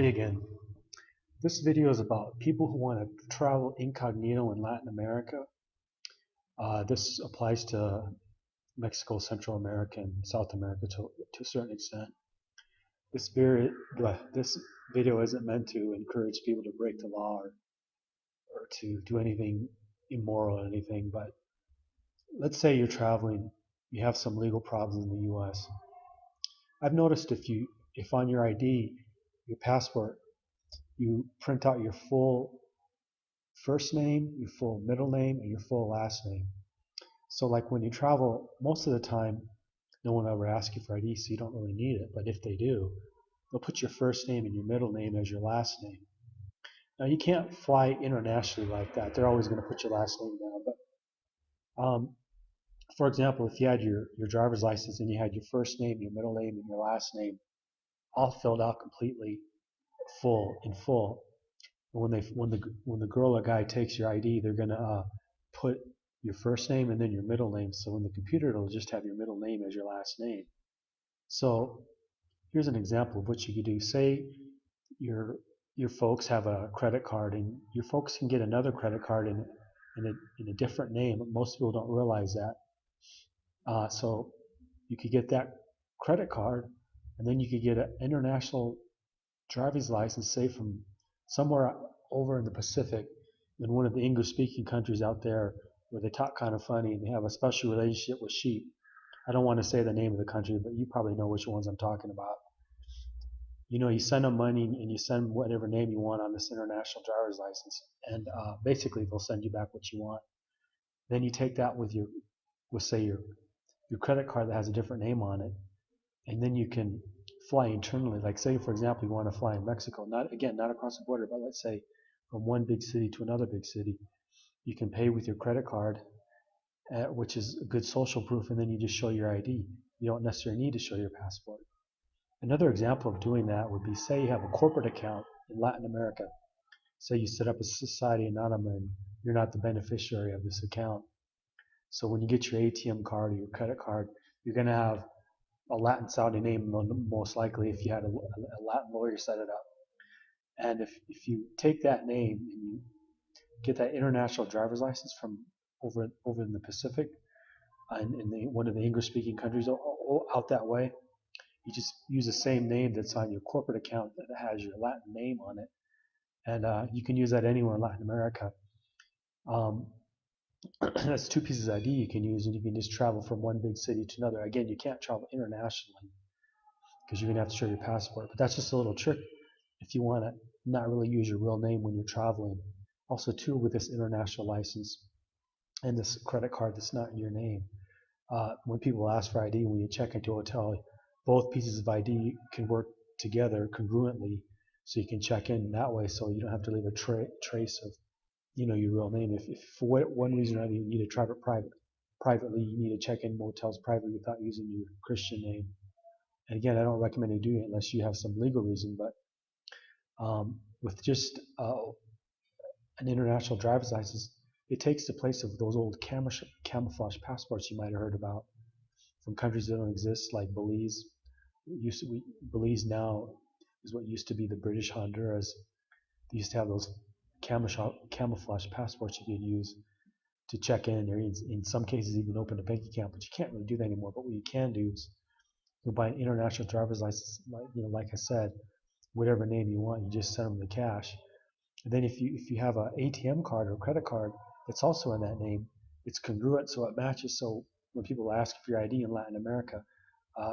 Again. This video is about people who want to travel incognito in Latin America. This applies to Mexico, Central America, and South America to a certain extent. This video isn't meant to encourage people to break the law or to do anything immoral or anything, but let's say you're traveling, you have some legal problems in the US. I've noticed if on your ID, your passport, you print out your full first name, your full middle name, and your full last name. So like when you travel, most of the time, no one ever asks you for ID, so you don't really need it. But if they do, they'll put your first name and your middle name as your last name. Now you can't fly internationally like that. They're always going to put your last name down. But for example, if you had your driver's license and you had your first name, your middle name, and your last name all filled out completely, full, when the girl or guy takes your ID, they're gonna put your first name and then your middle name. So in the computer, it'll just have your middle name as your last name. So here's an example of what you could do. Say your folks have a credit card, and your folks can get another credit card in a different name. Most people don't realize that. So you could get that credit card, and then you could get an international driver's license, say from somewhere over in the Pacific, in one of the English-speaking countries out there where they talk kind of funny and they have a special relationship with sheep. I don't want to say the name of the country, but you probably know which ones I'm talking about. You send them money and you send whatever name you want on this international driver's license, and basically they'll send you back what you want. Then you take that with say your credit card that has a different name on it, and then you can fly internally. Like say, for example, you want to fly in Mexico, not across the border, but let's say from one big city to another big city. You can pay with your credit card, which is a good social proof, and then you just show your ID. You don't necessarily need to show your passport. Another example of doing that would be, say you have a corporate account in Latin America. Say you set up a society anonymous and you're not the beneficiary of this account. So when you get your ATM card or your credit card, you're going to have a Latin sounding name, most likely, if you had a Latin lawyer set it up. And if you take that name and you get that international driver's license from over in the Pacific, in one of the English speaking countries out that way, you just use the same name that's on your corporate account that has your Latin name on it. And you can use that anywhere in Latin America. That's two pieces of ID you can use, and you can just travel from one big city to another. Again, you can't travel internationally because you're going to have to show your passport. But that's just a little trick if you want to not really use your real name when you're traveling. Also, too, with this international license and this credit card that's not in your name, when people ask for ID, when you check into a hotel, both pieces of ID can work together congruently, so you can check in that way, so you don't have to leave a trace of your real name. If for one reason or another you need to travel privately, you need to check in motels privately without using your Christian name. And again, I don't recommend you doing it unless you have some legal reason. But with just an international driver's license, it takes the place of those old camouflage passports you might have heard about from countries that don't exist, like Belize. Belize now is what used to be the British Honduras. They used to have those camouflage passports you could use to check in, or in some cases even open a bank account. But you can't really do that anymore. But what you can do is you'll buy an international driver's license, like I said, whatever name you want, you just send them the cash. And then if you have an ATM card or a credit card that's also in that name, it's congruent, so it matches. So when people ask for your ID in Latin America,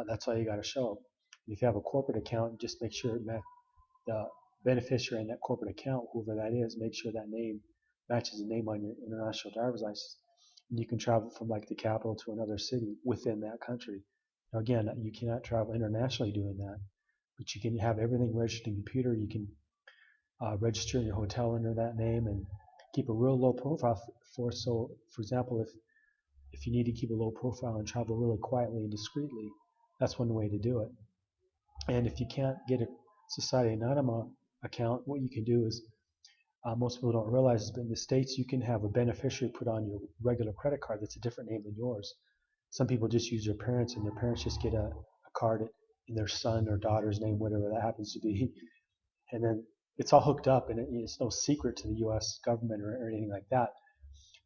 that's all you got to show. If you have a corporate account, just make sure the beneficiary in that corporate account, whoever that is, make sure that name matches the name on your international driver's license. And you can travel from like the capital to another city within that country. Now again, you cannot travel internationally doing that, but you can have everything registered in your computer. You can register your hotel under that name and keep a real low profile so for example, if you need to keep a low profile and travel really quietly and discreetly, that's one way to do it. And if you can't get a Society Anonymous account, what you can do is, most people don't realize is, but in the States you can have a beneficiary put on your regular credit card that's a different name than yours. Some people just use their parents, and their parents just get a card in their son or daughter's name, whatever that happens to be, and then it's all hooked up, and it's no secret to the U.S. government or anything like that.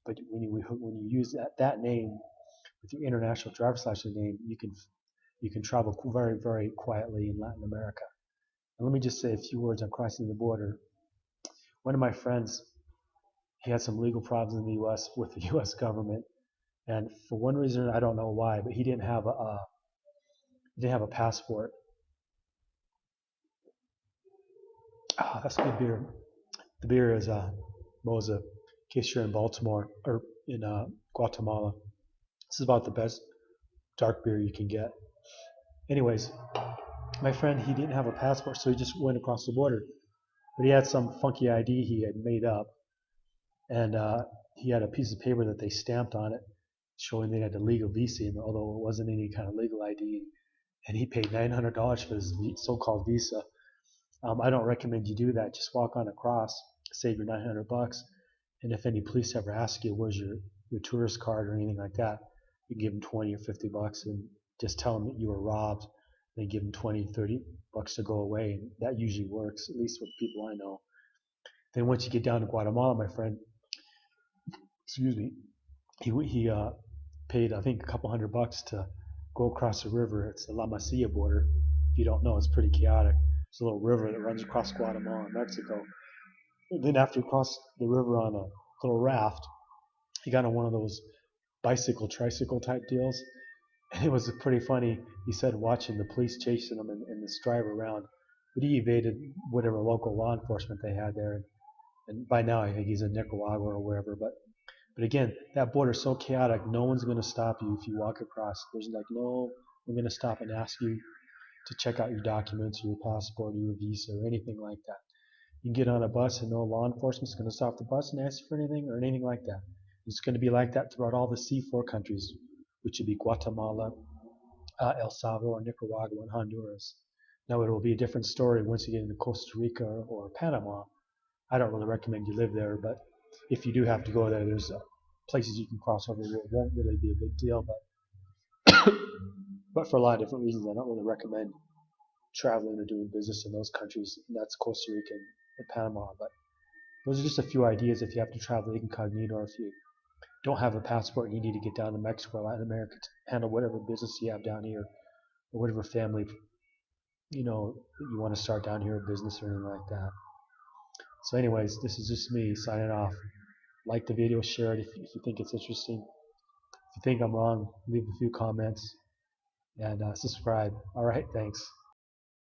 But when you use that name with your international driver's license name, you can travel very very quietly in Latin America. And let me just say a few words on crossing the border. One of my friends, he had some legal problems in the U.S. with the U.S. government, and for one reason I don't know why, but he didn't have a passport. That's good beer. The beer is Moza, in case you're in Baltimore or in Guatemala. This is about the best dark beer you can get. Anyways, my friend, he didn't have a passport, so he just went across the border. But he had some funky ID he had made up, and he had a piece of paper that they stamped on it, showing they had a legal visa, although it wasn't any kind of legal ID. And he paid $900 for this so-called visa. I don't recommend you do that. Just walk on across, save your $900. And if any police ever ask you where's your tourist card or anything like that, you give them 20 or $50 and just tell them that you were robbed. They give them 20, $30 to go away, and that usually works, at least with people I know. Then once you get down to Guatemala, my friend, excuse me, he paid I think a couple $100 to go across the river. It's the La Masia border. If you don't know, it's pretty chaotic. It's a little river that runs across Guatemala and Mexico. And then after you cross the river on a little raft, he got on one of those bicycle, tricycle type deals. And it was pretty funny. He said watching the police chasing him and this drive around. But he evaded whatever local law enforcement they had there. And by now, I think he's in Nicaragua or wherever. But again, that border is so chaotic, no one's going to stop you if you walk across. There's like no one going to stop and ask you to check out your documents, or your passport, or your visa, or anything like that. You can get on a bus and no law enforcement's going to stop the bus and ask you for anything or anything like that. It's going to be like that throughout all the C4 countries, which would be Guatemala, El Salvador, Nicaragua, and Honduras. Now, it will be a different story once you get into Costa Rica or Panama. I don't really recommend you live there, but if you do have to go there, there's places you can cross over where it won't really be a big deal. But for a lot of different reasons, I don't really recommend traveling or doing business in those countries. And that's Costa Rica and Panama. But those are just a few ideas if you have to travel incognito, or if you don't have a passport and you need to get down to Mexico or Latin America to handle whatever business you have down here, or whatever family you want to start down here, a business or anything like that. So anyways, this is just me signing off. Like the video, share it if you think it's interesting. If you think I'm wrong, leave a few comments and subscribe. All right, thanks.